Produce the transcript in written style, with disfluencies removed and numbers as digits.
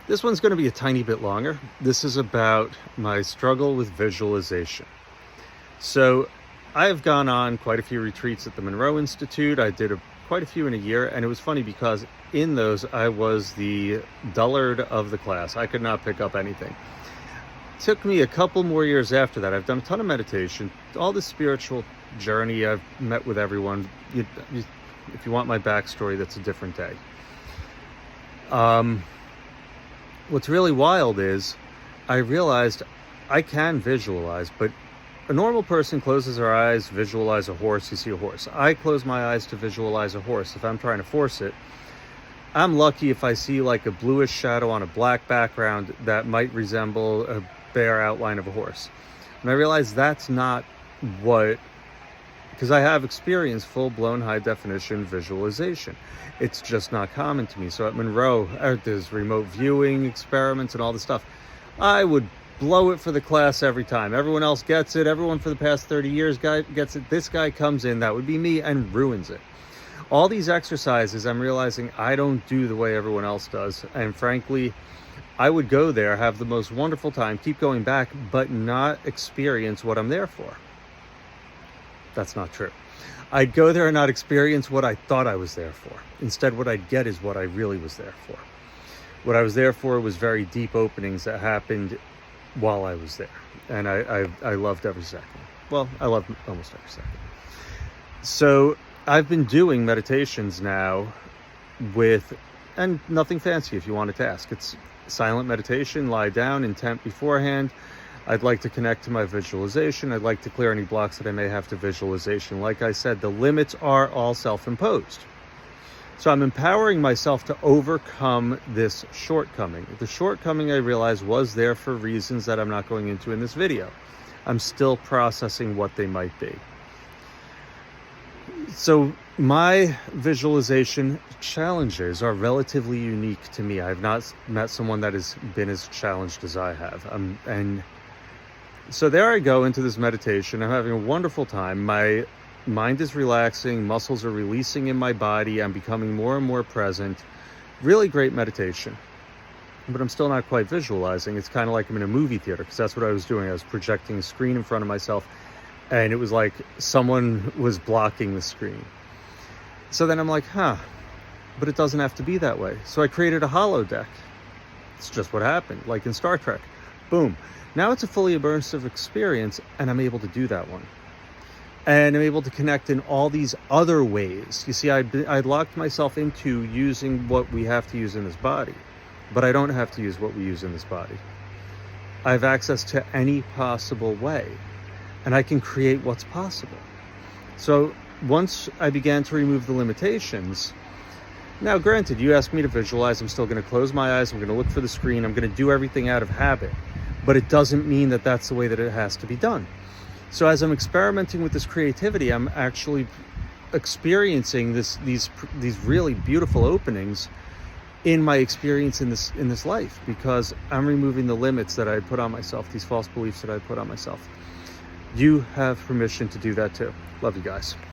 This one's going to be a tiny bit longer. This is about my struggle with visualization. So I've gone on quite a few retreats at the Monroe Institute. I did quite a few in a year, and it was funny because in those I was the dullard of the class. I could not pick up anything. It took me a couple more years after that. I've done a ton of meditation, all this spiritual journey. I've met with everyone. If you want my backstory, that's a different day. What's really wild is I realized I can visualize, but a normal person closes their eyes, visualize a horse, you see a horse. I close my eyes to visualize a horse. If I'm trying to force it, I'm lucky if I see like a bluish shadow on a black background that might resemble a bare outline of a horse. And I realized that's not because I have experienced full-blown high-definition visualization. It's just not common to me. So at Monroe, there's remote viewing experiments and all this stuff. I would blow it for the class every time. Everyone else gets it. Everyone for the past 30 years gets it. This guy comes in, that would be me, and ruins it. All these exercises, I'm realizing I don't do the way everyone else does. And frankly, I would go there, have the most wonderful time, keep going back, but not experience what I'm there for. That's not true. I'd go there and not experience what I thought I was there for. Instead, what I'd get is what I really was there for. What I was there for was very deep openings that happened while I was there. And I loved every second. Well, I loved almost every second. So I've been doing meditations now and nothing fancy if you wanted to ask. It's silent meditation, lie down, intent beforehand. I'd like to connect to my visualization. I'd like to clear any blocks that I may have to visualization. Like I said, the limits are all self-imposed. So I'm empowering myself to overcome this shortcoming. The shortcoming, I realized, was there for reasons that I'm not going into in this video. I'm still processing what they might be. So my visualization challenges are relatively unique to me. I've not met someone that has been as challenged as I have. And so there I go into this meditation. I'm having a wonderful time. My mind is relaxing, muscles are releasing in my body. I'm becoming more and more present. Really great meditation. But I'm still not quite visualizing. It's kind of like I'm in a movie theater, because that's what I was doing. I was projecting a screen in front of myself, and it was like someone was blocking the screen. So then I'm like, but it doesn't have to be that way. So I created a holodeck. It's just what happened, like in Star Trek. Boom. Now it's a fully immersive experience, and I'm able to do that one. And I'm able to connect in all these other ways. You see, I'd locked myself into using what we have to use in this body, but I don't have to use what we use in this body. I have access to any possible way, and I can create what's possible. So once I began to remove the limitations, now granted, you ask me to visualize, I'm still going to close my eyes, I'm going to look for the screen, I'm going to do everything out of habit. But it doesn't mean that that's the way that it has to be done. So as I'm experimenting with this creativity, I'm actually experiencing these really beautiful openings in my experience in this life, because I'm removing the limits that I put on myself, these false beliefs that I put on myself. You have permission to do that too. Love you guys.